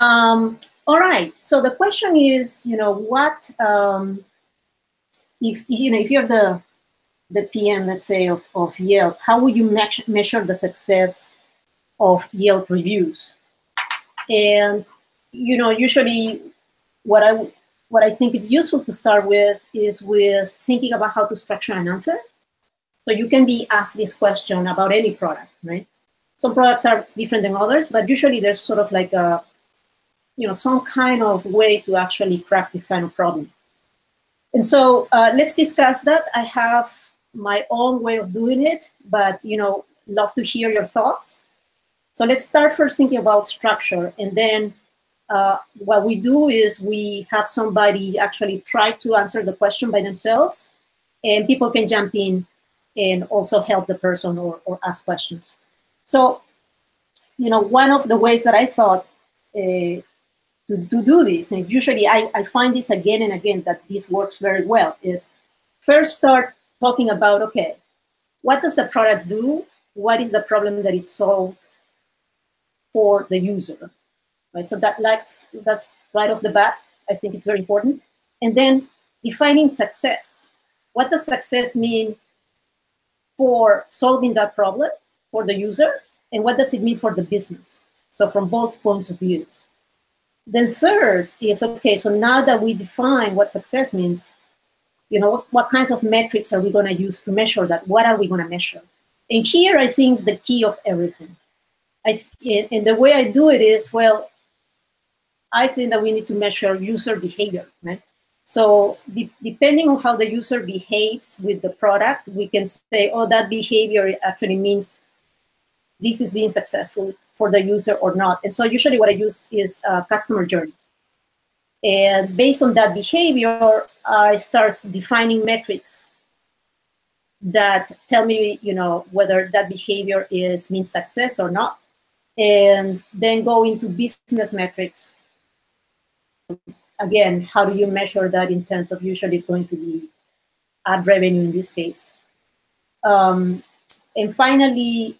All right. So the question is, what if you're the PM, let's say, of Yelp, how would you measure the success of Yelp reviews? And usually what I think is useful to start with is with thinking about how to structure an answer. So you can be asked this question about any product, right? Some products are different than others, but usually there's sort of like a, some kind of way to actually crack this kind of problem. And so let's discuss that. I have my own way of doing it, but love to hear your thoughts. So let's start first thinking about structure, and then what we do is we have somebody actually try to answer the question by themselves, and people can jump in and also help the person or ask questions. So, one of the ways that I thought to do this, and usually I find this again and again that this works very well, is first start talking about, okay, what does the product do? What is the problem that it solves for the user? Right? So that's right off the bat. I think it's very important. And then defining success. What does success mean for solving that problem for the user? And what does it mean for the business? So from both points of view. Then third is, okay, so now that we define what success means, what kinds of metrics are we going to use to measure that? What are we going to measure? And here I think is the key of everything. And the way I do it is, well, I think that we need to measure user behavior, right? So depending on how the user behaves with the product, we can say, oh, that behavior actually means this is being successful for the user or not. And so usually what I use is customer journey. And based on that behavior, I start defining metrics that tell me, whether that behavior means success or not. And then go into business metrics. Again, how do you measure that in terms of, usually it's going to be ad revenue in this case. And finally,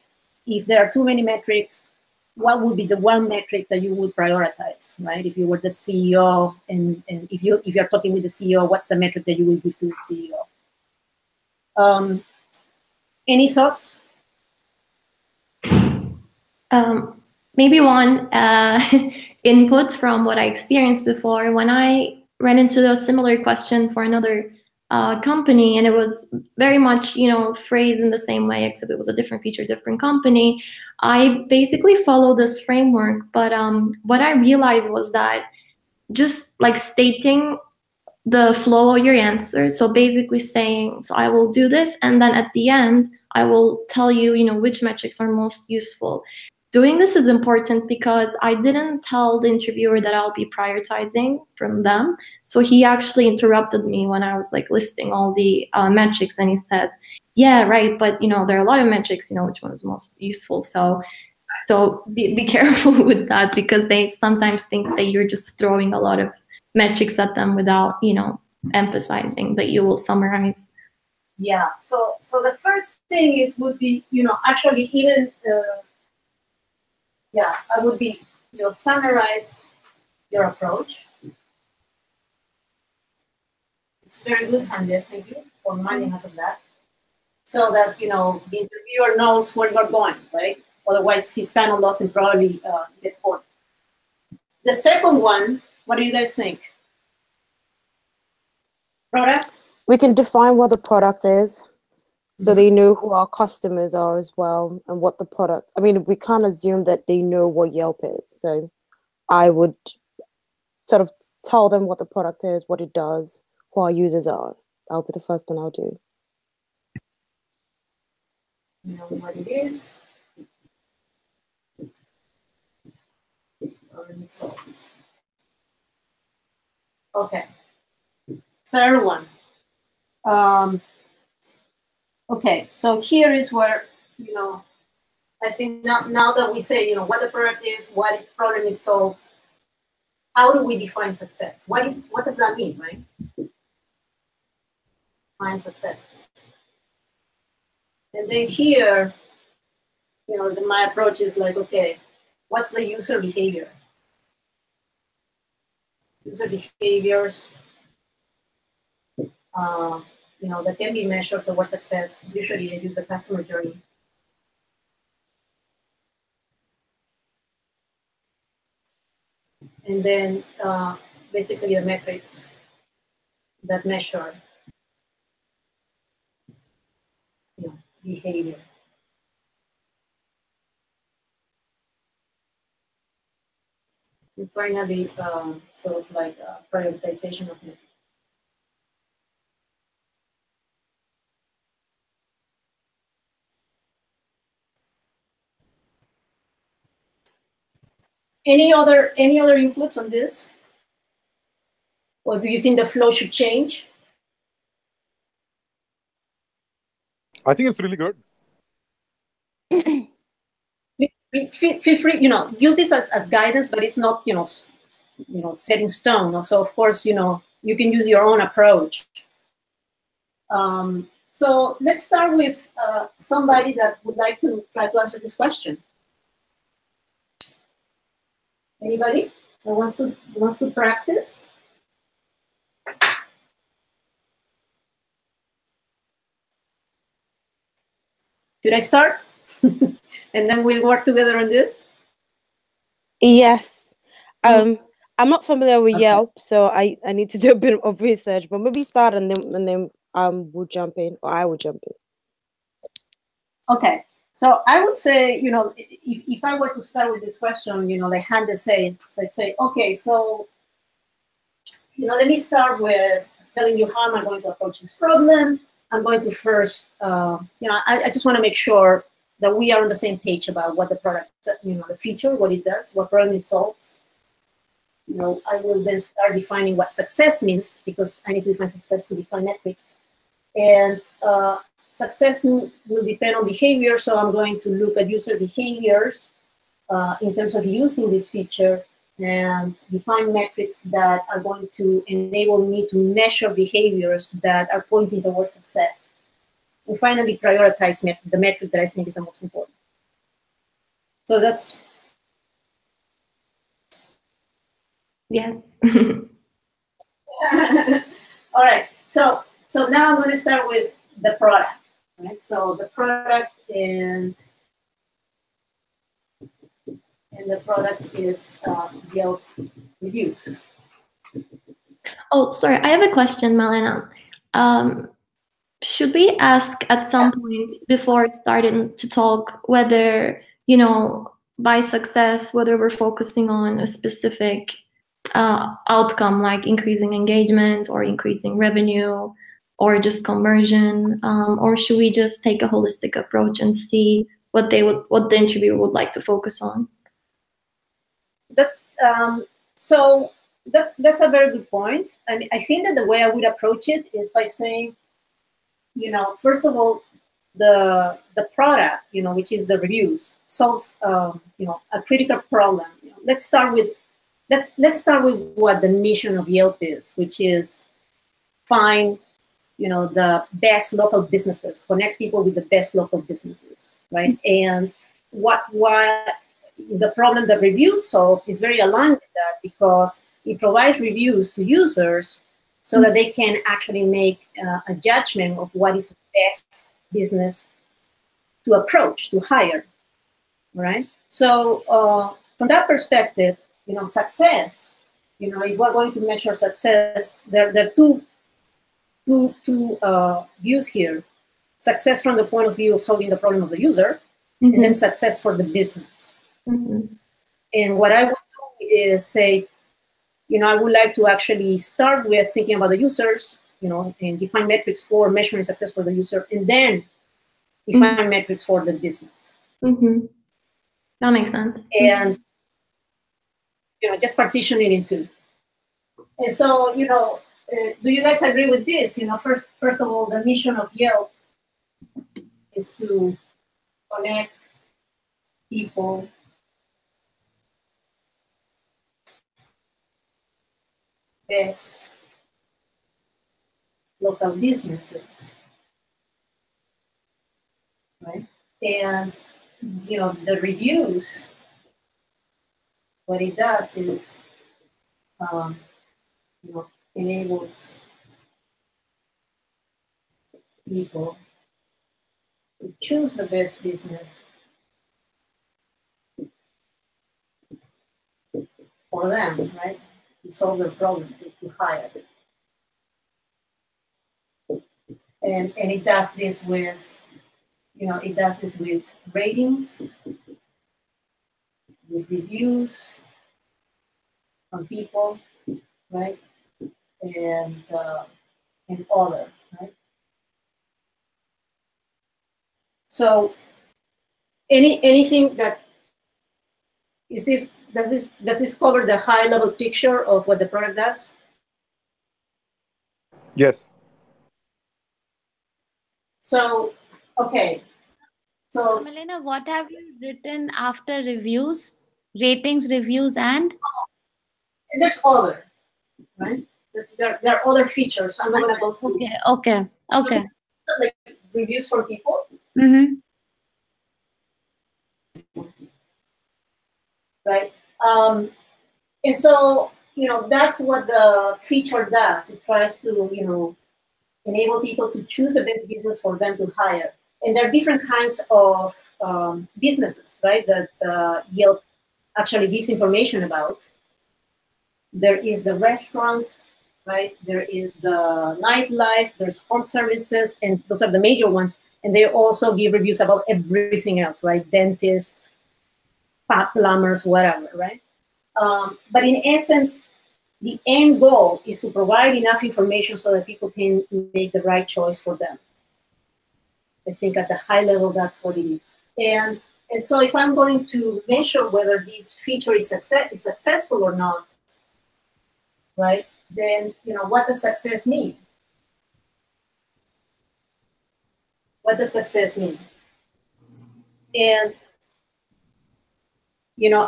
if there are too many metrics, what would be the one metric that you would prioritize, right? If you were the CEO, and if you're talking with the CEO, what's the metric that you would give to the CEO? Any thoughts? Maybe one input from what I experienced before when I ran into a similar question for another company, and it was very much, phrased in the same way, except it was a different feature, different company. I basically follow this framework, but what I realized was that just like stating the flow of your answer, so basically saying, so I will do this, and then at the end, I will tell you, which metrics are most useful. Doing this is important because I didn't tell the interviewer that I'll be prioritizing from them. So he actually interrupted me when I was like listing all the metrics, and he said, yeah, right, but there are a lot of metrics, which one is most useful. So be careful with that, because they sometimes think that you're just throwing a lot of metrics at them without, emphasizing that you will summarize. Yeah, so the first thing would be, actually even, I would be, summarize your approach. It's very good, Hande, thank you for reminding us of that. So that, the interviewer knows where you're going, right? Otherwise, he's kind of lost and probably gets bored. The second one, what do you guys think? Product? We can define what the product is, so they know who our customers are as well, and what the product. I mean, we can't assume that they know what Yelp is. So I would sort of tell them what the product is, what it does, who our users are. That'll be the first thing I'll do. You know what it is. Okay. Third one. Okay, so here is where, I think now that we say, what the product is, what problem it solves, how do we define success? What does that mean, right? Define success. And then here, my approach is like, okay, what's the user behavior? user behaviors, that can be measured towards success. Usually I use the customer journey. And then basically the metrics that measure behavior. And finally, sort of like prioritization of metrics. Any other inputs on this? Or do you think the flow should change? I think it's really good. Feel free, use this as guidance, but it's not, set in stone. So of course, you can use your own approach. So let's start with somebody that would like to try to answer this question. Anybody that wants to practice? Should I start? And then we'll work together on this? Yes. I'm not familiar with Yelp, so I need to do a bit of research, but maybe start and then we'll jump in, or I will jump in. Okay. So I would say, if I were to start with this question, like Hande say, okay, so, let me start with telling you how am I going to approach this problem. I'm going to first, I just want to make sure that we are on the same page about what the product, the feature, what it does, what problem it solves. I will then start defining what success means, because I need to define success to define metrics. And success will depend on behavior, so I'm going to look at user behaviors in terms of using this feature and define metrics that are going to enable me to measure behaviors that are pointing towards success. And finally, prioritize the metric that I think is the most important. So that's... Yes. All right. So now I'm going to start with the product. Right. So the product and the product is Yelp reviews. Oh, sorry. I have a question, Malena. Should we ask at some point before starting to talk whether, by success, whether we're focusing on a specific outcome like increasing engagement or increasing revenue or just conversion, or should we just take a holistic approach and see what the interviewer would like to focus on? That's that's a very good point. I mean, I think that the way I would approach it is by saying, first of all, the product, which is the reviews, solves a critical problem. Let's start with what the mission of Yelp is, which is find the best local businesses, connect people with the best local businesses, right? And what the problem that reviews solve is very aligned with that, because it provides reviews to users so that they can actually make a judgment of what is the best business to approach, to hire, right? So from that perspective, success, if we're going to measure success, there are two views here. Success from the point of view of solving the problem of the user, and then success for the business. And what I would do is say, I would like to actually start with thinking about the users, and define metrics for measuring success for the user, and then define metrics for the business. That makes sense. And, just partition it into. And so, do you guys agree with this? First of all, the mission of Yelp is to connect people best local businesses, right? And the reviews, what it does is enables people to choose the best business for them, right? To solve their problem, to hire. And it does this with, it does this with ratings, with reviews from people, right? And other, right? So anything that does this cover the high level picture of what the product does? Yes. So, okay. So, Melina, what have you written after reviews, ratings, reviews, and there's other, right? There are other features. I'm not going to go through. Okay. Like reviews from people. Mm-hmm. Right. And so, that's what the feature does. It tries to, enable people to choose the best business for them to hire. And there are different kinds of businesses, right, that Yelp actually gives information about. There is the restaurants, right? There is the nightlife, there's home services, and those are the major ones. And they also give reviews about everything else, right? Dentists, plumbers, whatever, right? But in essence, the end goal is to provide enough information so that people can make the right choice for them. I think at the high level, that's what it is. And so if I'm going to measure whether this feature is successful or not, right, then, what does success mean? What does success mean? And,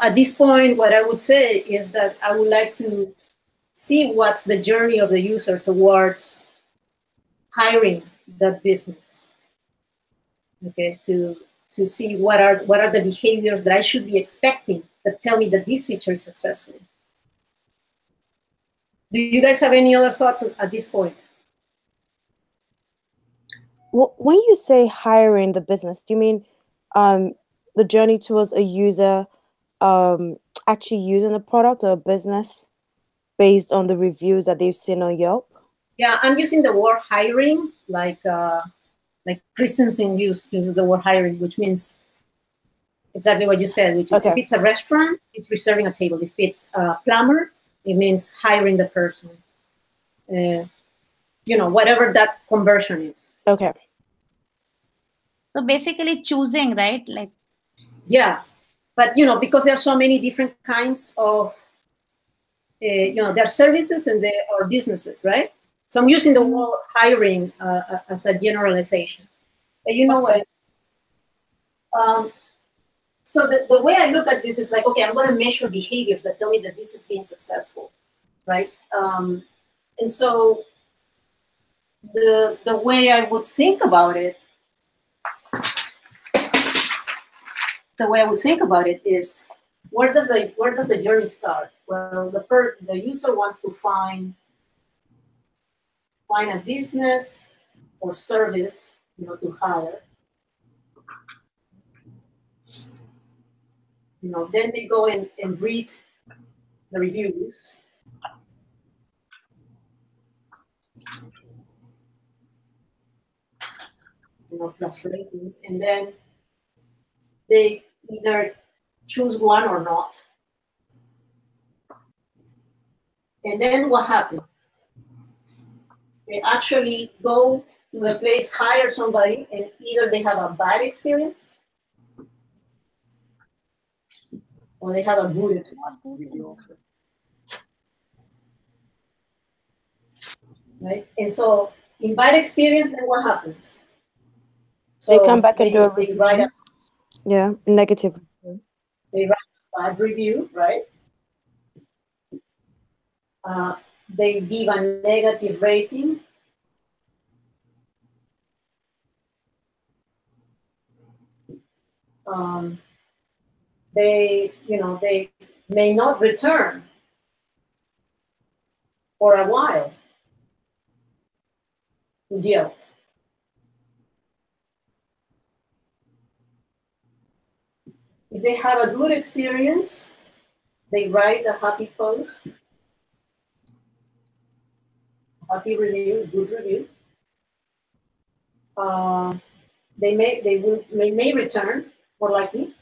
at this point, what I would say is that I would like to see what's the journey of the user towards hiring that business. Okay, to see what are the behaviors that I should be expecting that tell me that this feature is successful. Do you guys have any other thoughts at this point? Well, when you say hiring the business, do you mean the journey towards a user actually using a product or a business based on the reviews that they've seen on Yelp? Yeah, I'm using the word hiring, like Christensen uses the word hiring, which means exactly what you said, which is if it's a restaurant, it's reserving a table. If it's a plumber, it means hiring the person. Whatever that conversion is. Okay. So basically choosing, right? Like. Yeah, but because there are so many different kinds of, there are services and there are businesses, right? So I'm using the word hiring as a generalization. But you know what? So the way I look at this is like, okay, I'm going to measure behaviors that tell me that this is being successful, right? And so the way I would think about it, is where does the journey start? Well, the user wants to find a business or service, to hire. Then they go and read the reviews. Plus ratings, and then they either choose one or not. And then what happens? They actually go to the place, hire somebody, and either they have a bad experience or they have a good experience. Right? And so in bad experience, then what happens? So they come back and do a they write a negative. They write a bad review, right? They give a negative rating. They may not return. for a while with Yelp. If they have a good experience, they write a happy post, happy review, good review. They may return, more likely.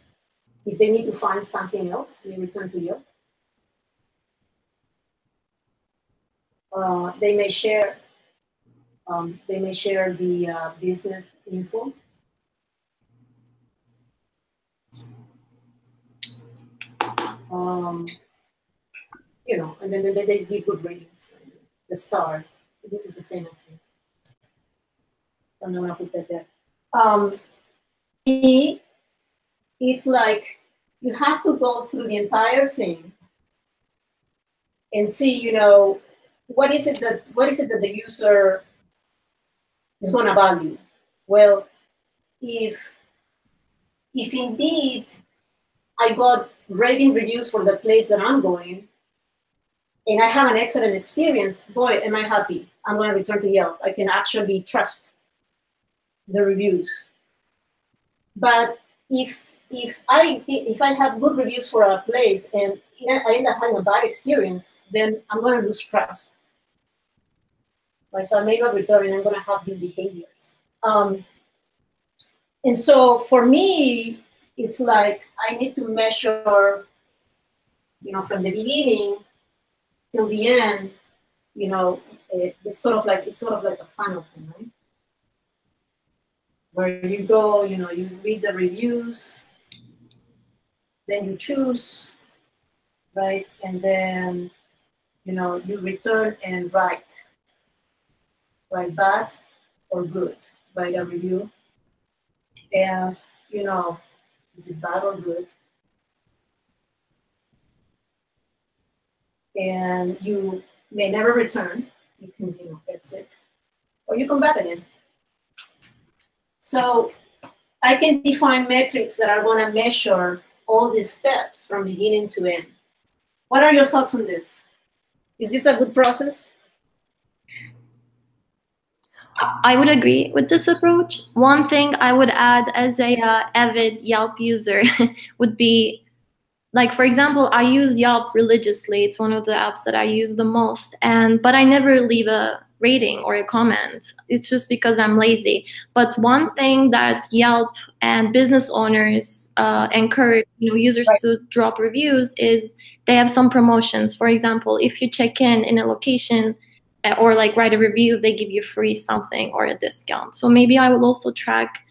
If they need to find something else, they return to Yelp. They may share the business info. You know, and then they give good ratings. The star. This is the same as here. So I'm gonna put that there. It's like you have to go through the entire thing and see, you know, what is it that the user is going to value. Well, if indeed I got rating reviews for the place that I'm going, and I have an excellent experience, boy, am I happy. I'm going to return to Yelp. I can actually trust the reviews. But if I have good reviews for a place and I end up having a bad experience, then I'm going to lose trust. Right? So I may not return, and I'm going to have these behaviors. And so for me, it's like I need to measure, you know, from the beginning till the end. You know, it's sort of like a funnel thing, right? Where you go, you know, you read the reviews, then you choose, right? And then, you know, you return and write bad or good, write a review. And, you know, this is bad or good. And you may never return. You can, you know, exit, or you come back again. So I can define metrics that are going to measure all these steps from beginning to end. What are your thoughts on this? Is this a good process? I would agree with this approach. One thing I would add as a avid Yelp user would be, like, for example, I use Yelp religiously. It's one of the apps that I use the most, but I never leave a rating or a comment. It's just because I'm lazy. But one thing that Yelp and business owners encourage, you know, users to drop reviews is they have some promotions. For example, if you check in a location or like write a review, they give you free something or a discount. So maybe I will also track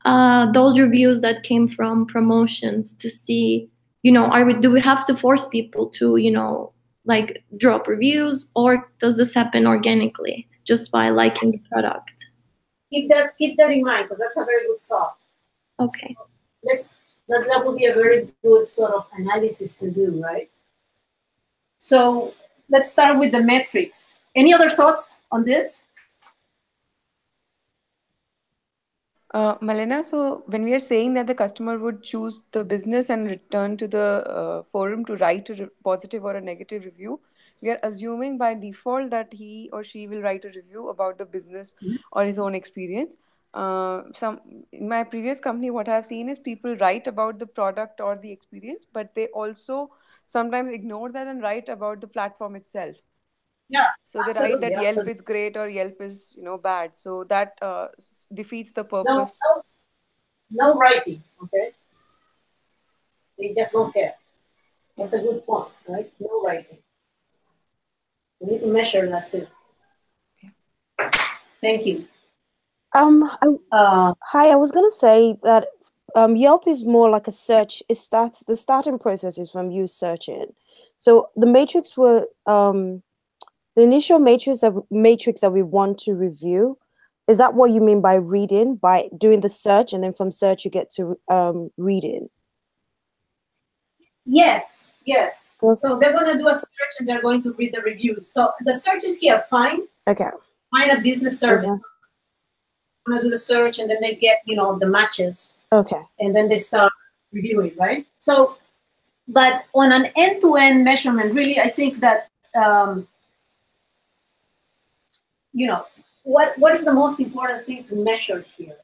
those reviews that came from promotions to see, you know, do we have to force people to, you know, like drop reviews, or does this happen organically just by liking the product? Keep that in mind, because that's a very good thought. Okay. So that would be a very good sort of analysis to do, right? So let's start with the metrics. Any other thoughts on this? Malena, so when we are saying that the customer would choose the business and return to the forum to write a positive or a negative review, we are assuming by default that he or she will write a review about the business or his own experience. In my previous company, what I've seen is people write about the product or the experience, but they also sometimes ignore that and write about the platform itself. Yeah. So they write that Yelp is great or Yelp is, you know, bad. So that defeats the purpose. No writing, okay? They just don't care. That's a good point, right? No writing. We need to measure that too. Thank you. Hi, I was gonna say that Yelp is more like a search. The starting process is from you searching. So the matrix were the initial matrix that we want to review. Is that what you mean by reading? By doing the search, and then from search you get to reading? Yes. So they're going to do a search and they're going to read the reviews. So the search is here. Find a business service. I'm going to do the search, and then they get, you know, the matches. Okay. And then they start reviewing, right? So, but on an end-to-end measurement, really, I think that what is the most important thing to measure here?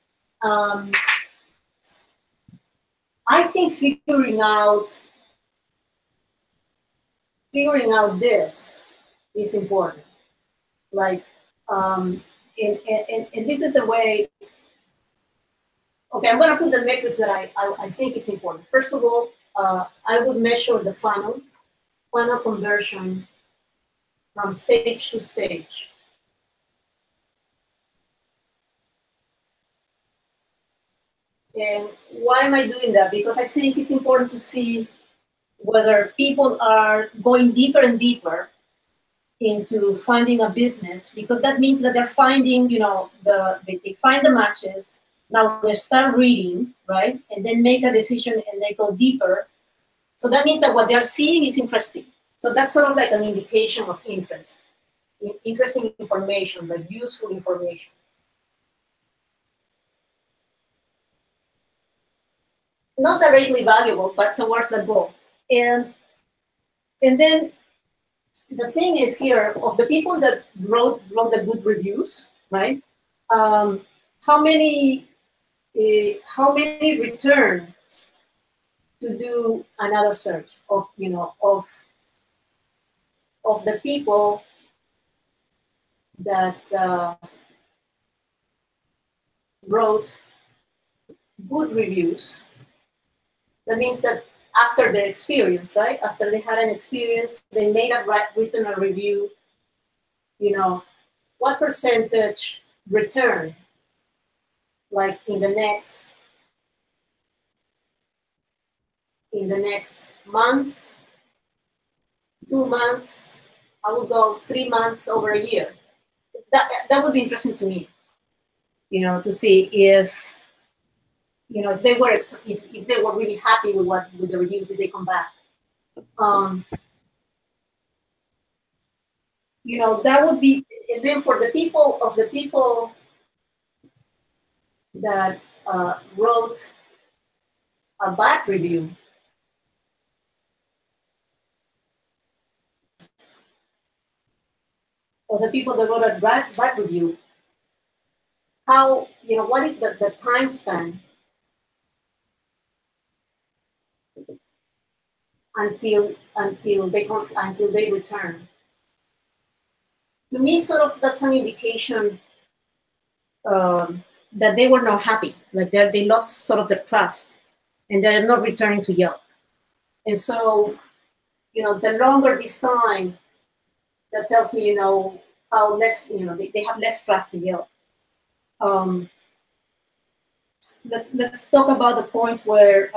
I think figuring out this is important. Like, and this is the way. Okay, I'm going to put the metrics that I think it's important. First of all, I would measure the funnel conversion from stage to stage. And why am I doing that? Because I think it's important to see whether people are going deeper and deeper into finding a business, because that means that they're finding, they find the matches. Now they start reading, right? And then make a decision and they go deeper. So that means that what they're seeing is interesting. So that's sort of like an indication of interest. Interesting information, like useful information. Not directly valuable, but towards the goal. And then the thing is here, of the people that wrote the good reviews, right? How many return to do another search of the people that wrote good reviews? That means that after their experience, right? After they had an experience, they made written a review. What percentage return? Like in the next month, 2 months, I would go 3 months, over a year. That would be interesting to me. To see if if they were really happy with the reviews, did they come back? That would be. And then for the people that wrote a bad review, or the people that wrote a bad review, how what is the time span until they return? To me, sort of that's an indication that they were not happy, like they lost sort of the trust, and they're not returning to Yelp. And so, the longer this time, that tells me, how less, they have less trust in Yelp. Let's talk about the point where,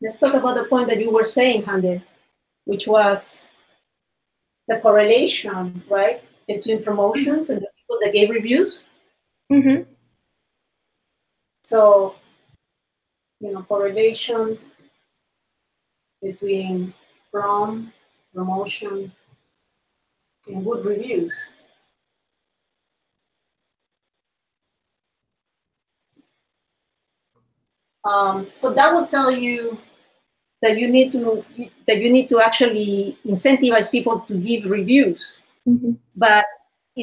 let's talk about the point that you were saying, Hande, which was the correlation, right, between promotions and the people that gave reviews. Mm-hmm. So, correlation between promotion and good reviews. So that will tell you that you need to actually incentivize people to give reviews. Mm-hmm. But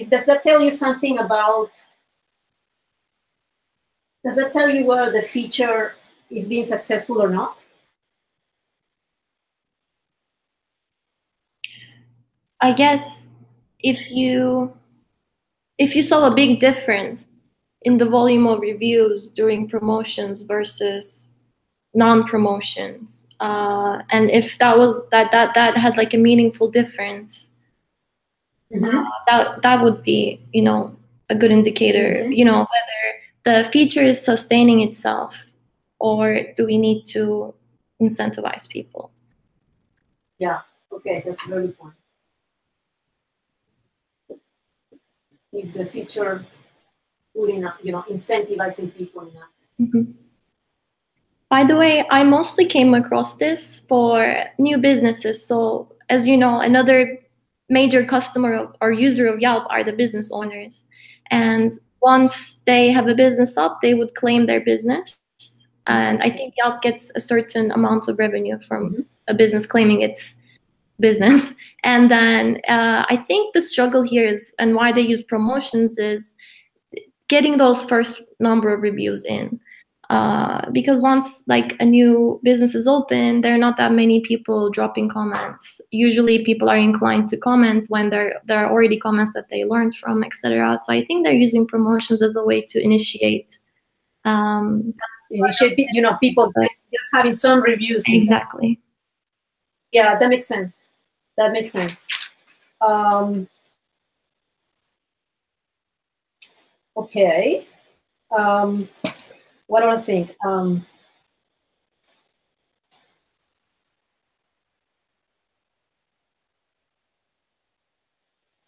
does that tell you something about? Does that tell you whether the feature is being successful or not? I guess if you saw a big difference in the volume of reviews during promotions versus non-promotions, and if that had like a meaningful difference, Mm-hmm. that would be a good indicator. Mm-hmm. Whether the feature is sustaining itself, or do we need to incentivize people? Yeah. Okay, that's a very good point. Is the feature good enough? Incentivizing people enough. Mm-hmm. By the way, I mostly came across this for new businesses. So, as you know, another major customer or user of Yelp are the business owners. And once they have a business up, they would claim their business. And I think Yelp gets a certain amount of revenue from a business claiming its business. And then I think the struggle here is, and why they use promotions, is getting those first number of reviews in. Because once like a new business is open, there are not that many people dropping comments. Usually people are inclined to comment when there are already comments that they learned from, etc. So I think they're using promotions as a way to initiate people just having some reviews. Exactly. Yeah, that makes sense. That makes sense. Okay. What do I think?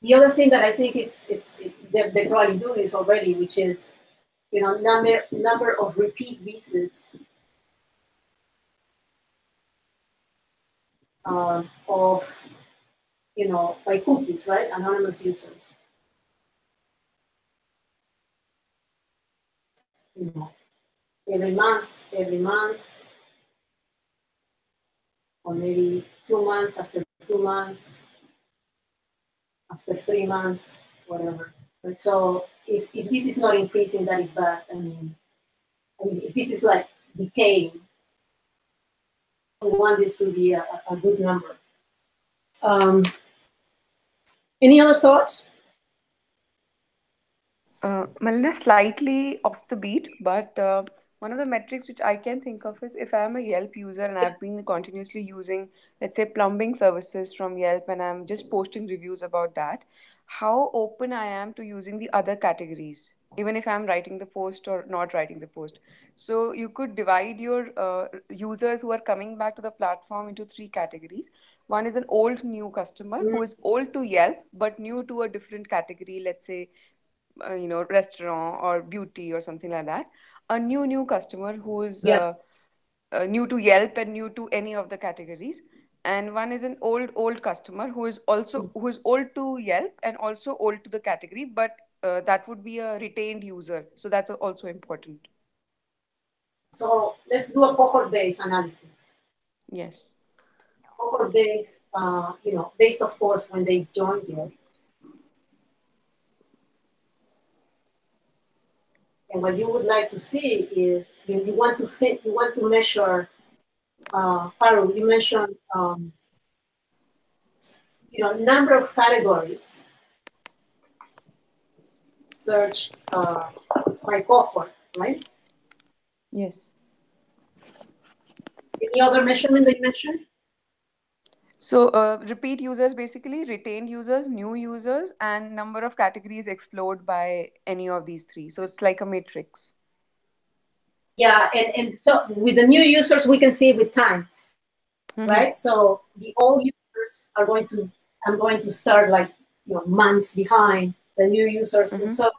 The other thing that I think they probably do this already, which is, number of repeat visits of, by cookies, right? Anonymous users. Every month, or maybe 2 months, after 2 months, after 3 months, whatever. And so if this is not increasing, that is bad. I mean, if this is like decaying, we want this to be a good number. Any other thoughts? Malina, slightly off the beat, but one of the metrics which I can think of is if I'm a Yelp user and I've been continuously using, let's say, plumbing services from Yelp and I'm just posting reviews about that, how open I am to using the other categories, even if I'm writing the post or not writing the post. So you could divide your users who are coming back to the platform into 3 categories. One is an old new customer who is old to Yelp but new to a different category, let's say restaurant or beauty or something like that. A new customer who is new to Yelp and new to any of the categories. And one is an old customer who is old to Yelp and also old to the category, but that would be a retained user, so that's also important. So let's do a cohort-based analysis. Yes. Cohort-based, based of course when they joined Yelp. And what you would like to see is you want to measure. Paru, you mentioned number of categories searched by cohort, right? Yes. Any other measurement that you mentioned? So repeat users, basically retained users, new users, and number of categories explored by any of these 3. So it's like a matrix. Yeah, and so with the new users, we can see it with time, right? So the old users I'm going to start like months behind the new users. And so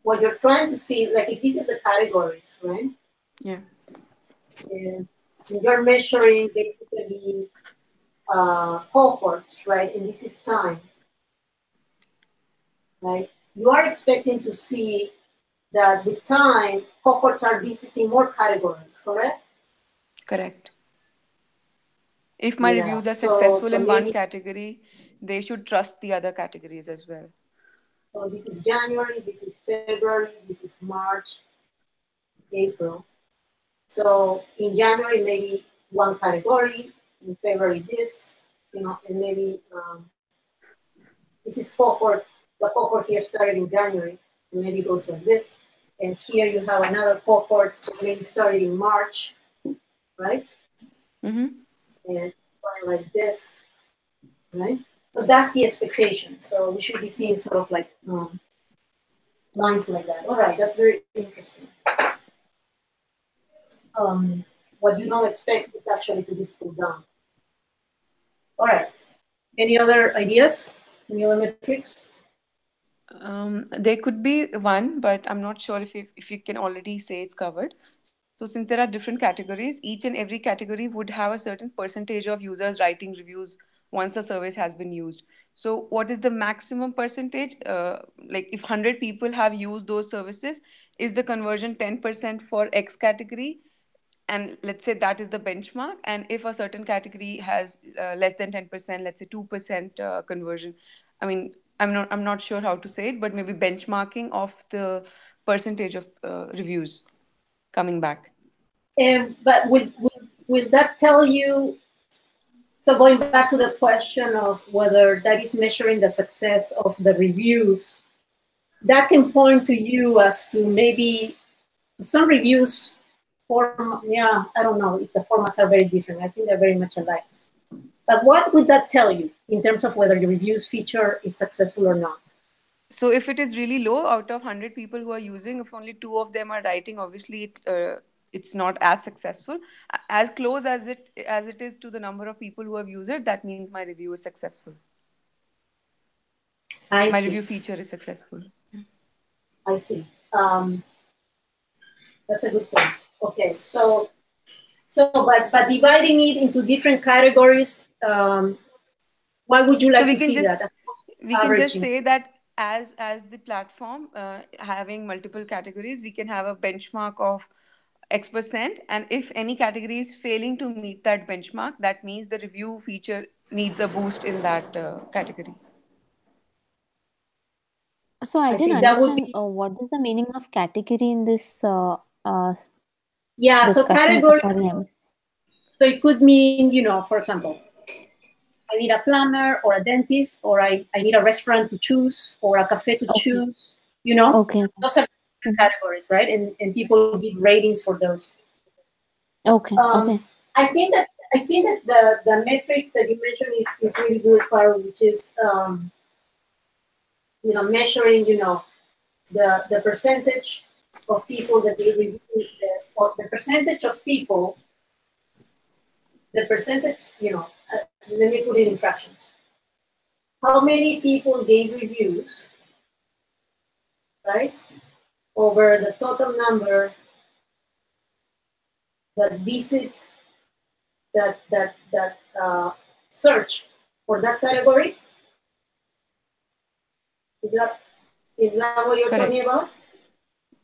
what you're trying to see, like if this is the categories, right? Yeah. And you're measuring basically cohorts, right? And this is time, right? You are expecting to see that with time, cohorts are visiting more categories, correct? Correct. If my reviews are successful in one category, they should trust the other categories as well. So this is January, this is February, this is March, April. So in January, maybe one category, in February this, and maybe this is cohort. The cohort here started in January, and maybe it goes like this. And here you have another cohort that maybe started in March, right? And like this, right? So that's the expectation. So we should be seeing sort of like lines like that. All right, that's very interesting. What you don't expect is actually to be pulled down. All right. Any other ideas? Any other metrics? There could be one, but I'm not sure if you can already say it's covered. So since there are different categories, each and every category would have a certain percentage of users writing reviews once the service has been used. So what is the maximum percentage? Like if 100 people have used those services, is the conversion 10% for X category? and let's say that is the benchmark. And if a certain category has less than 10%, let's say 2% conversion, I mean, I'm not sure how to say it, but maybe benchmarking of the percentage of reviews coming back. But will that tell you? So going back to the question of whether that is measuring the success of the reviews, that can point to you as to maybe some reviews yeah, I don't know if the formats are very different. I think they're very much alike. But what would that tell you in terms of whether your reviews feature is successful or not? So if it is really low, out of 100 people who are using, if only 2 of them are writing, obviously it's not as successful. As close as it is to the number of people who have used it, that means my review is successful. My review feature is successful. I see. That's a good point. Okay, so but dividing it into different categories, why would you like to see that? We can just say that as the platform having multiple categories, we can have a benchmark of X%, and if any category is failing to meet that benchmark, that means the review feature needs a boost in that category. So I didn't understand what is the meaning of category in this yeah, discussion. So category, so it could mean, for example, I need a plumber or a dentist, or I need a restaurant to choose, or a cafe to choose, Okay. Those are categories, right? And people give ratings for those. Okay. Okay. I think that the metric that you mentioned is really good, Paro, which is measuring the percentage of people that they review, the percentage of people, the percentage, let me put it in fractions. How many people gave reviews, right, over the total number that visit that search for that category? Is that what you're talking about?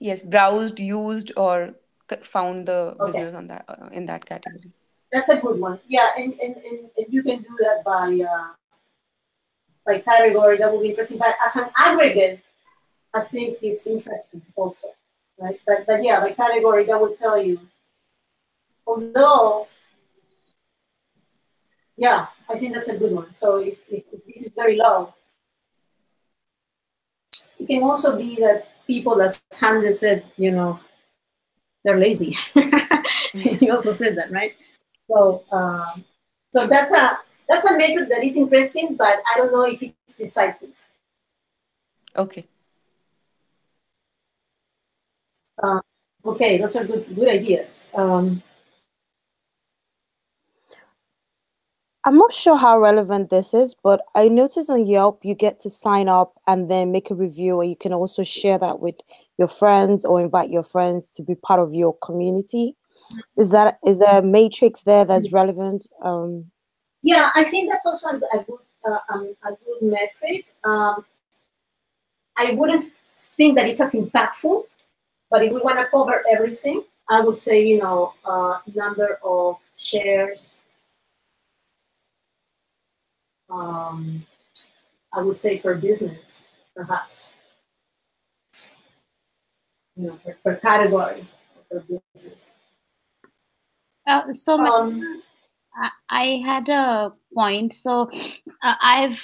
Yes, browsed, used, or found the business on that in that category. That's a good one. Yeah, and you can do that by category. That would be interesting. But as an aggregate, I think it's interesting also, right? But yeah, by category, that would tell you. Although, yeah, I think that's a good one. So if this is very low, it can also be that people, as Hande said, they're lazy. You also said that, right? So so that's a metric that is interesting, but I don't know if it's decisive. Okay. Okay, those are good ideas. I'm not sure how relevant this is, but I noticed on Yelp you get to sign up and then make a review, and you can also share that with your friends or invite your friends to be part of your community. Is there a matrix there that's relevant? Yeah, I think that's also a good metric. I wouldn't think that it's as impactful, but if we want to cover everything, I would say, number of shares. I would say per business, perhaps. Per category, per business. I had a point. So I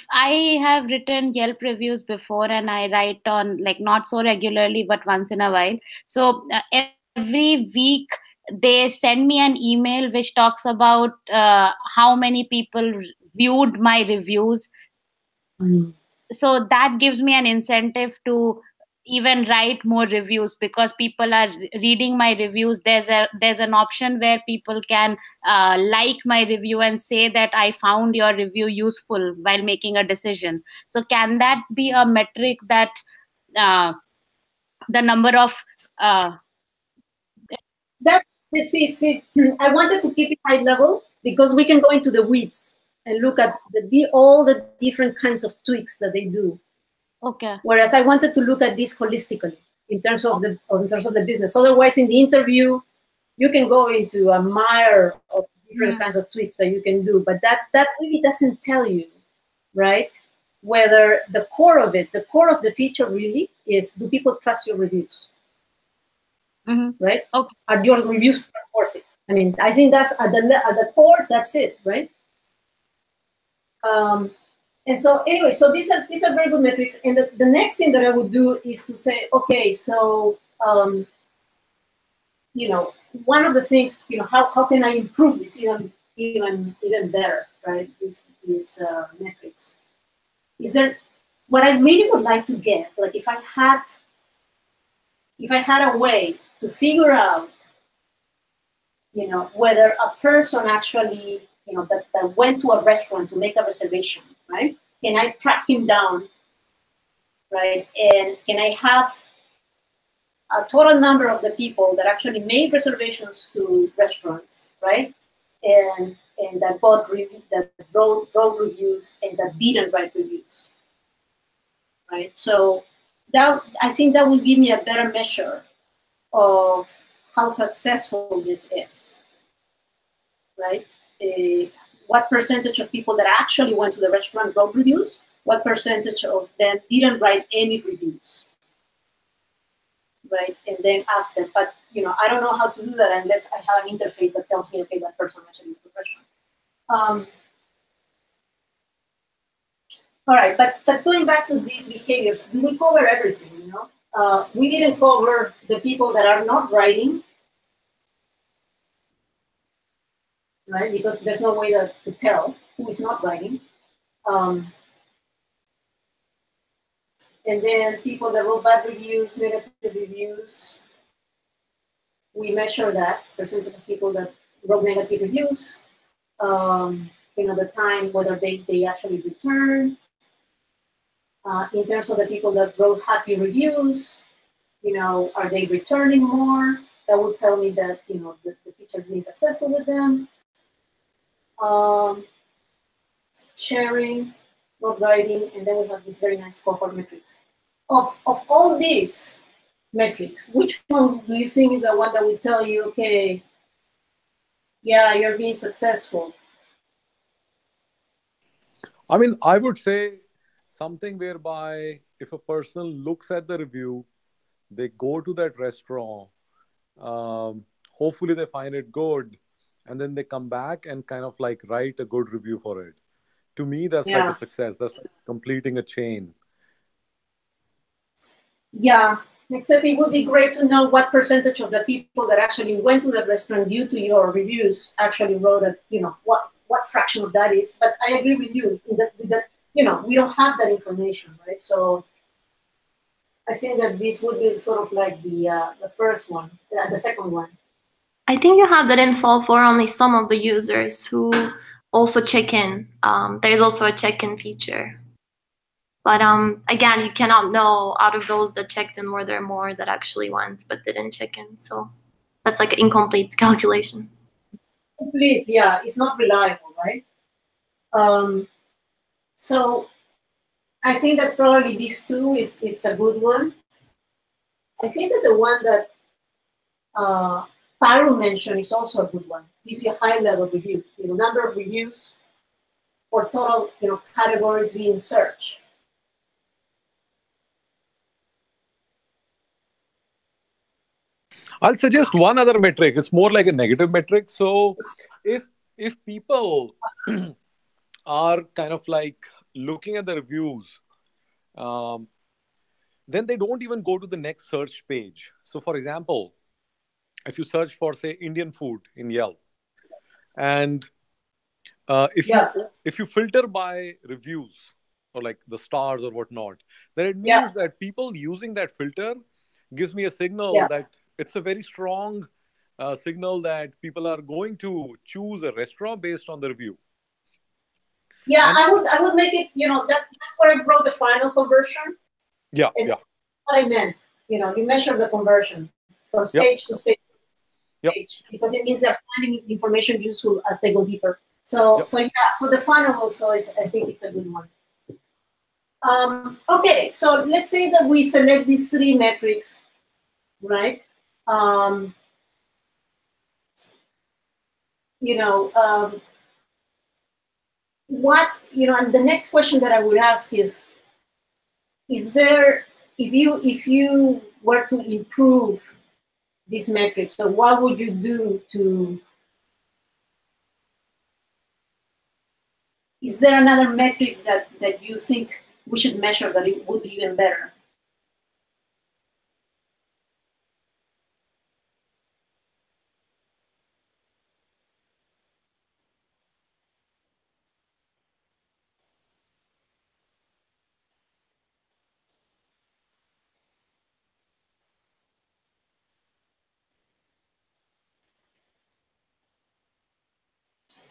have written Yelp reviews before, and I write on, like, not so regularly, but once in a while. So every week they send me an email which talks about how many people viewed my reviews. So that gives me an incentive to even write more reviews, because people are reading my reviews. There's an option where people can like my review and say that I found your review useful while making a decision. So can that be a metric that the number of see, I wanted to keep it high level because we can go into the weeds and look at all the different kinds of tweaks that they do. Okay. Whereas I wanted to look at this holistically in terms of the business. Otherwise, in the interview, you can go into a mire of different kinds of tweaks that you can do, but that really doesn't tell you, right? Whether the core of it, the core of the feature really is, do people trust your reviews? Right? Okay. Are your reviews trustworthy? I mean, I think that's at the core, that's it, right? And so anyway, so these are very good metrics. And the next thing that I would do is to say, okay, so you know, one of the things, you know, how can I improve this even better, right? These metrics. Is there what I really would like to get, like if I had a way to figure out, you know, whether a person actually, you know, that went to a restaurant to make a reservation, right? Can I track him down, right? And can I have a total number of the people that actually made reservations to restaurants, right? And that wrote reviews and that didn't write reviews, right? So that, I think that will give me a better measure of how successful this is, right? What percentage of people that actually went to the restaurant wrote reviews? What percentage of them didn't write any reviews? Right, and then ask them. But you know, I don't know how to do that unless I have an interface that tells me, okay, that person actually is a professional. All right, but going back to these behaviors, do we cover everything? You know, we didn't cover the people that are not writing, right? Because there's no way to tell who is not writing. And then people that wrote bad reviews, negative reviews, we measure that percentage of people that wrote negative reviews. You know, the time whether they actually return. In terms of the people that wrote happy reviews, you know, are they returning more? That would tell me that, you know, the feature is being successful with them. Sharing, not writing, and then we have this very nice cohort metrics. Of all these metrics, which one do you think is the one that would tell you, okay, yeah, you're being successful? I mean, I would say something whereby if a person looks at the review, they go to that restaurant, hopefully they find it good, and then they come back and kind of like write a good review for it. To me, that's like a success. That's like completing a chain. Yeah, except it would be great to know what percentage of the people that actually went to the restaurant due to your reviews actually wrote it, you know, what fraction of that is. But I agree with you in that, you know, we don't have that information, right? So I think that this would be sort of like the first one, the second one. I think you have that info for only some of the users who also check in. There's also a check-in feature. But again, you cannot know out of those that checked in, were there more that actually went but didn't check in. So that's like an incomplete calculation. Complete, yeah, it's not reliable, right? So I think that probably these two it's a good one. I think that the one that Paru mentioned is also a good one. Gives you a high level review, you know, number of reviews or total, you know, categories being searched. I'll suggest one other metric. It's more like a negative metric. So if people are kind of like looking at the reviews, then they don't even go to the next search page. So for example, if you search for say Indian food in Yelp, and if you filter by reviews or like the stars or whatnot, then it means that people using that filter gives me a signal that it's a very strong signal that people are going to choose a restaurant based on the review. Yeah, and I would make it, you know, that's where I wrote the final conversion. Yeah, and that's what I meant. You know, you measure the conversion from stage to stage, because it means they're finding information useful as they go deeper. So yeah, so the final also is, I think it's a good one. Okay, so let's say that we select these three metrics, right? what, and the next question that I would ask is there, if you were to improve these metrics, so what would you do to, is there another metric that you think we should measure that it would be even better?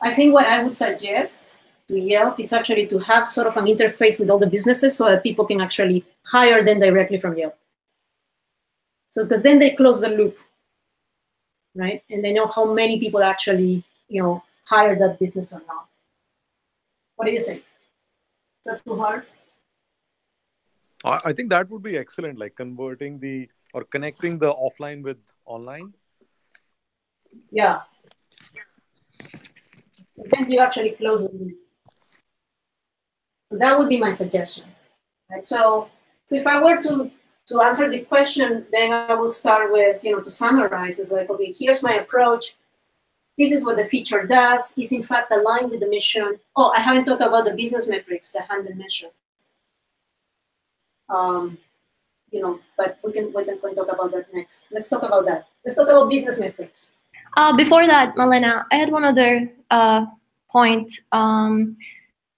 I think what I would suggest to Yelp is actually to have sort of an interface with all the businesses so that people can actually hire them directly from Yelp. So, because then they close the loop, right? And they know how many people actually, hire that business or not. What do you think? Is that too hard? I think that would be excellent, like converting or connecting the offline with online. Yeah. Then you actually close the loop. So that would be my suggestion. Right? So if I were to answer the question, then I would start with, to summarize, it's like, okay, here's my approach. This is what the feature does. Is in fact aligned with the mission. Oh, I haven't talked about the business metrics that Hamden mentioned. But we can talk about that next. Let's talk about that. Let's talk about business metrics. Before that, Malena, I had one other point.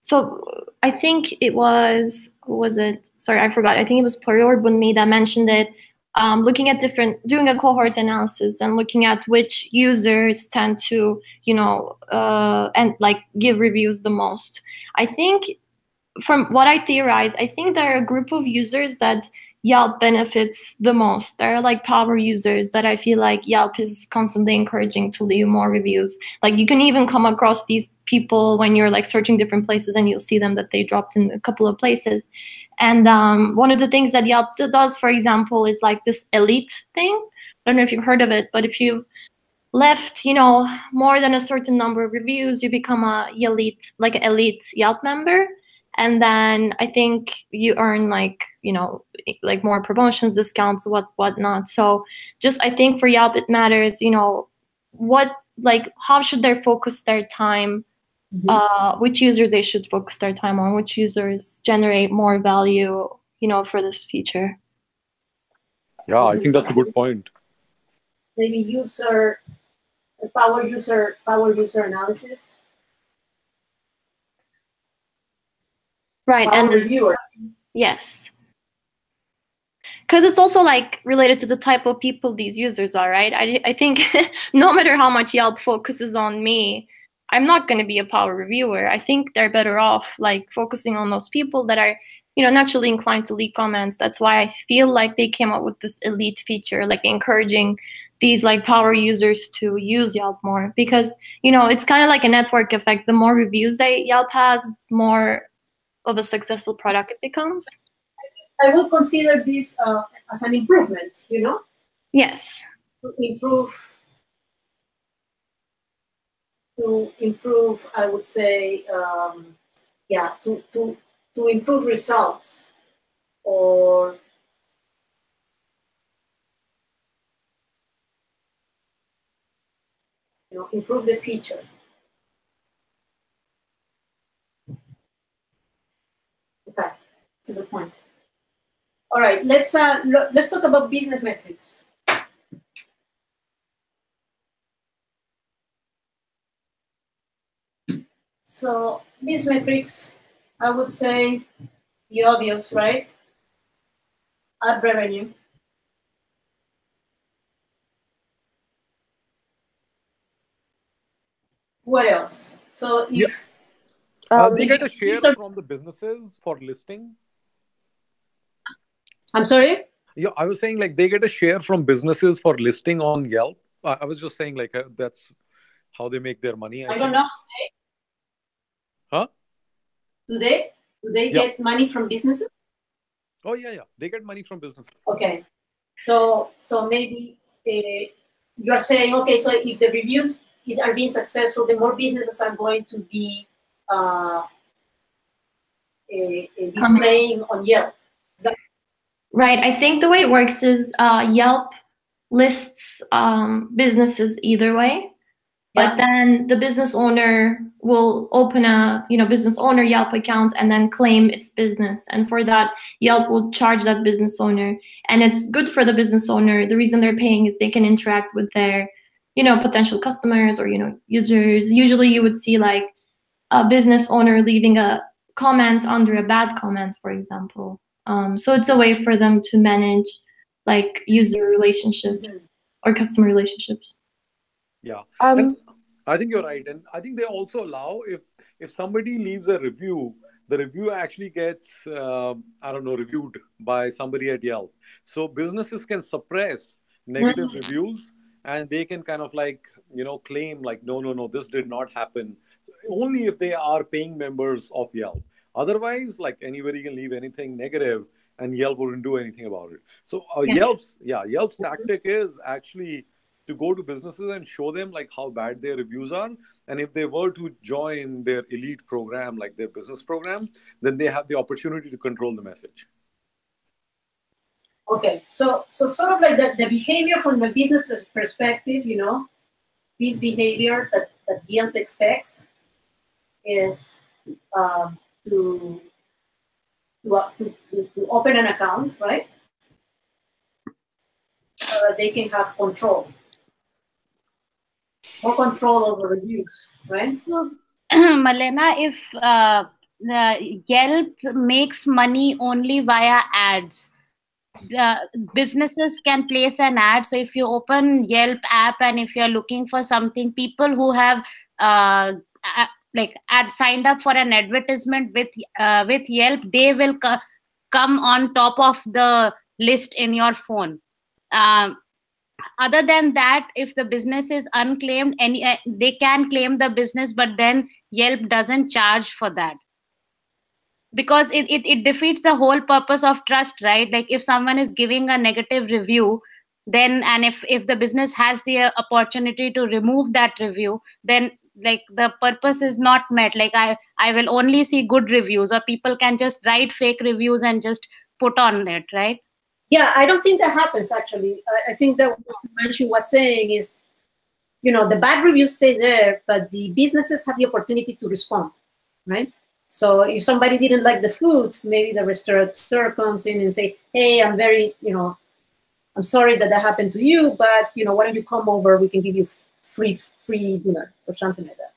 So I think it was, who was it? Sorry, I forgot. I think it was Pori or Bunmi that mentioned it. Looking at doing a cohort analysis and looking at which users tend to, and like give reviews the most. I think from what I theorize, I think there are a group of users that Yelp benefits the most. There are like power users that I feel like Yelp is constantly encouraging to leave more reviews. Like you can even come across these people when you're like searching different places and you'll see them that they dropped in a couple of places. And one of the things that Yelp does, for example, is like this elite thing. I don't know if you've heard of it, but if you've left, more than a certain number of reviews, you become an elite Yelp member. And then I think you earn like more promotions, discounts, whatnot. So just I think for Yelp it matters, how should they focus their time, which users they should focus their time on, which users generate more value, for this feature. Yeah, I think that's a good point. Maybe power user analysis. Right, and reviewer. Yes. Because it's also like related to the type of people these users are, right? I think no matter how much Yelp focuses on me, I'm not going to be a power reviewer. I think they're better off like focusing on those people that are, naturally inclined to leave comments. That's why I feel like they came up with this elite feature, like encouraging these like power users to use Yelp more, because, it's kind of like a network effect. The more reviews that Yelp has, more of a successful product it becomes. I would consider this as an improvement, Yes. To improve, I would say, to improve results, or improve the feature. Okay, that's a good point. All right, let's talk about business metrics. So these metrics, I would say, the obvious, right? Ad revenue. What else? So if they get a share from the businesses for listing. I'm sorry? Yeah, I was saying like they get a share from businesses for listing on Yelp. I was just saying like that's how they make their money. I don't know. Huh? Do they get money from businesses? Oh yeah, they get money from businesses. Okay, so maybe you're saying, okay, so if the reviews are being successful, the more businesses are going to be displaying on Yelp. Right. I think the way it works is Yelp lists businesses either way, but then the business owner will open a business owner Yelp account and then claim its business. And for that, Yelp will charge that business owner. And it's good for the business owner. The reason they're paying is they can interact with their potential customers or users. Usually you would see like a business owner leaving a comment under a bad comment, for example. So it's a way for them to manage like user relationships or customer relationships. Yeah. And I think you're right. And I think they also allow if somebody leaves a review, the review actually gets, reviewed by somebody at Yelp. So businesses can suppress negative reviews and they can kind of like, claim like, no, this did not happen. Only if they are paying members of Yelp. Otherwise, like anybody can leave anything negative and Yelp wouldn't do anything about it. So Yelp's tactic is actually to go to businesses and show them like how bad their reviews are. And if they were to join their elite program, like their business program, then they have the opportunity to control the message. Okay, so sort of like the behavior from the business perspective, this behavior that Yelp expects is to open an account, right? So that they can have control. More control over reviews, right? So, Malena, if the Yelp makes money only via ads, the businesses can place an ad. So if you open Yelp app and if you're looking for something, people who have signed up for an advertisement with Yelp, they will come on top of the list in your phone. Other than that, if the business is unclaimed, they can claim the business, but then Yelp doesn't charge for that, because it defeats the whole purpose of trust, right? Like if someone is giving a negative review, then and if the business has the opportunity to remove that review, then like the purpose is not met. Like I will only see good reviews, or people can just write fake reviews and just put on it, right? Yeah, I don't think that happens actually. I think that what she was saying is, the bad reviews stay there, but the businesses have the opportunity to respond, right? So if somebody didn't like the food, maybe the restaurateur comes in and say, hey, I'm I'm sorry that happened to you, but, why don't you come over? We can give you free dinner or something like that.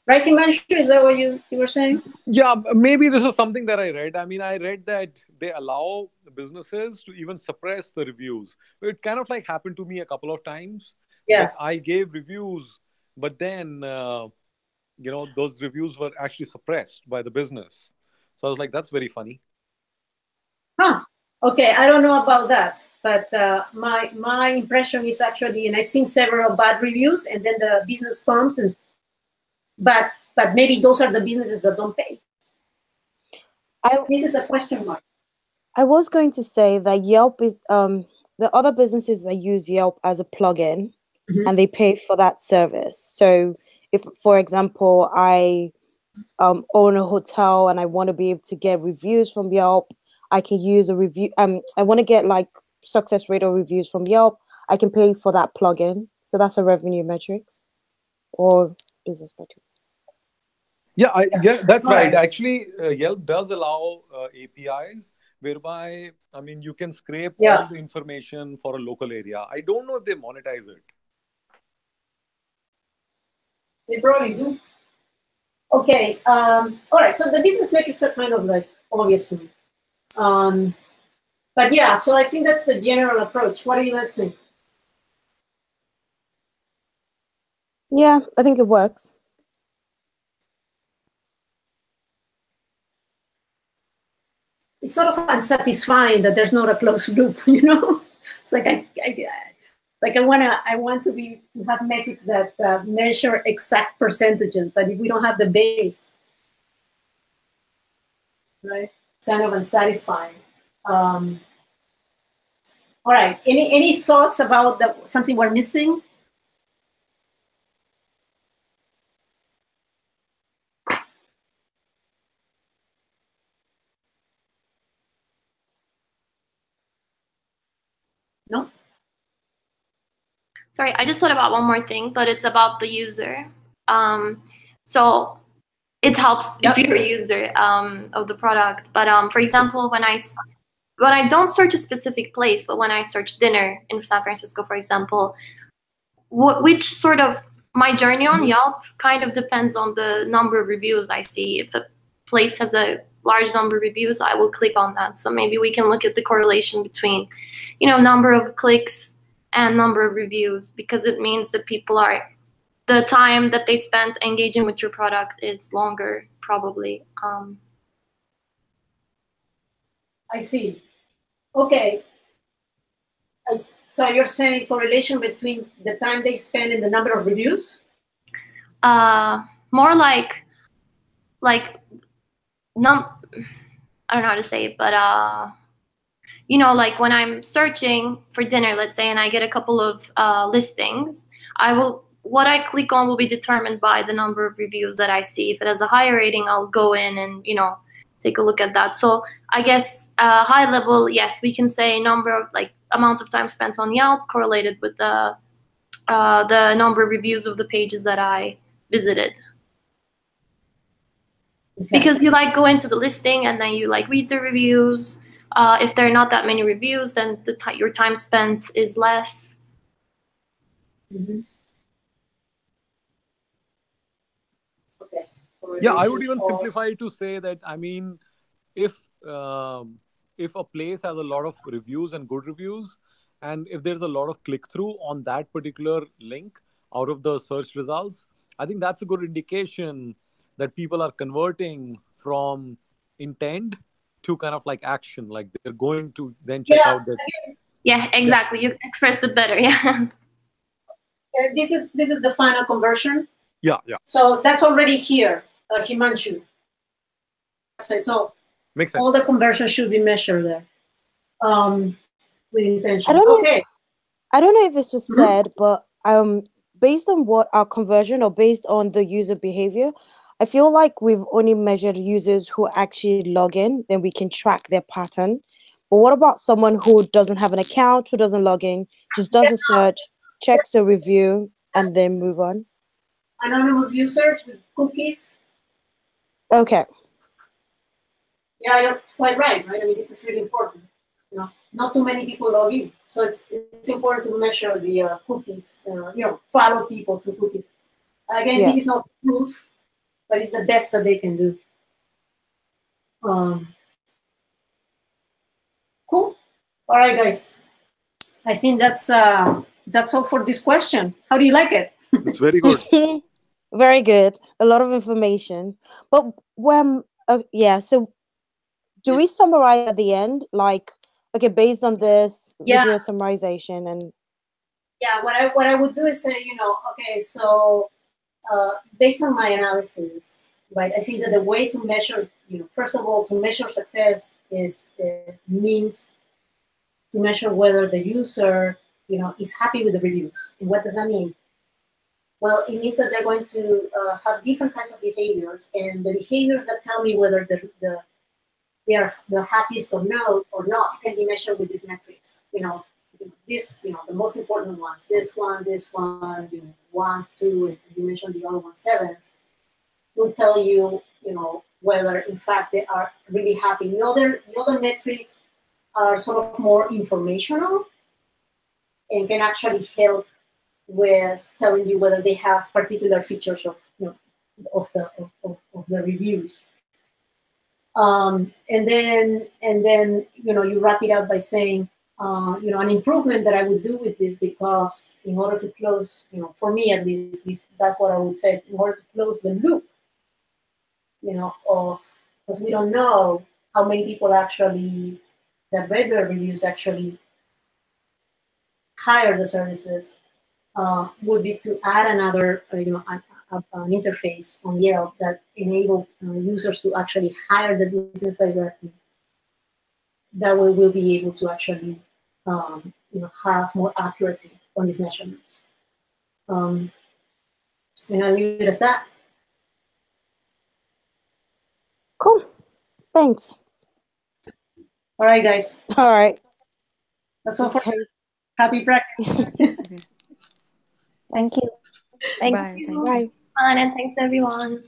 Right, Himanshu? Is that what you were saying? Yeah, maybe this is something that I read. I mean, I read that they allow businesses to even suppress the reviews. It kind of like happened to me a couple of times. Yeah. That I gave reviews, but then, those reviews were actually suppressed by the business. So I was like, that's very funny. Huh. Okay, I don't know about that, but my impression is actually, and I've seen several bad reviews, and then the business comes but maybe those are the businesses that don't pay. This is a question mark. I was going to say that Yelp is the other businesses that use Yelp as a plugin, and they pay for that service. So if, for example, I own a hotel and I want to be able to get reviews from Yelp, I can use a review. I want to get like success rate or reviews from Yelp. I can pay for that plugin. So that's a revenue metrics or business metric. Yeah, that's right. Actually, Yelp does allow APIs whereby, I mean, you can scrape all the information for a local area. I don't know if they monetize it. They probably do. Okay. All right. So the business metrics are kind of like obvious to me. But yeah, so I think that's the general approach. What do you guys think? Yeah, I think it works. It's sort of unsatisfying that there's not a closed loop, It's like I want to have metrics that measure exact percentages, but if we don't have the base, right, it's kind of unsatisfying. All right, any thoughts about something we're missing? Sorry, I just thought about one more thing, but it's about the user. So it helps if you're a user of the product. But for example, when I don't search a specific place, but when I search dinner in San Francisco, for example, which sort of my journey on Yelp kind of depends on the number of reviews I see. If a place has a large number of reviews, I will click on that. So maybe we can look at the correlation between, number of clicks and number of reviews, because it means that the time that they spent engaging with your product is longer, probably. I see. Okay. So you're saying correlation between the time they spend and the number of reviews? More like I don't know how to say it, but like when I'm searching for dinner, let's say, and I get a couple of listings, what I click on will be determined by the number of reviews that I see. If it has a higher rating, I'll go in and take a look at that. So I guess high level, yes, we can say amount of time spent on Yelp correlated with the number of reviews of the pages that I visited. Okay. Because you go into the listing and then you read the reviews. If there are not that many reviews, then your time spent is less. Mm-hmm. Okay. Yeah, I would even simplify it to say that, if a place has a lot of reviews and good reviews, and if there's a lot of click-through on that particular link out of the search results, I think that's a good indication that people are converting from intent to kind of action, they're going to then check out that. Yeah, exactly. You expressed it better. Yeah. This is the final conversion. Yeah. So that's already here, Himanshu. So makes sense. All the conversions should be measured there with intention. I don't know if this was said, but based on what our conversion or based on the user behavior, I feel like we've only measured users who actually log in, then we can track their pattern. But what about someone who doesn't have an account, who doesn't log in, just does a search, checks a review, and then move on? Anonymous users with cookies. Okay. Yeah, you're quite right? I mean, this is really important. Not too many people log in, so it's important to measure the cookies. Follow people through cookies. Again, This is not proof, but it's the best that they can do. Cool. All right, guys. I think that's all for this question. How do you like it? It's very good. Very good. A lot of information. But so do we summarize at the end? Okay, based on this, we do a summarization and. Yeah, what I would do is say, okay, so based on my analysis, right, I think that the way to measure, first of all, to measure success means to measure whether the user, is happy with the reviews. And what does that mean? Well, it means that they're going to have different kinds of behaviors, and the behaviors that tell me whether they are the happiest or not can be measured with these metrics. The most important ones, this one, 1, 2, and you mentioned the other one, 7th, will tell you, whether in fact they are really happy. The other metrics are sort of more informational and can actually help with telling you whether they have particular features of the reviews. And then you wrap it up by saying, an improvement that I would do with this, because in order to close, for me at least, that's what I would say, in order to close the loop, because we don't know how many people that read the reviews actually hire the services, would be to add another, an interface on Yelp that enable users to actually hire the business directly. That way we'll be able to actually have more accuracy on these measurements. And I'll leave it as that. Cool. Thanks. All right, guys. All right. That's all for happy practice. Thank you. Thanks. Bye. Thank you. Bye. Fun, and thanks everyone.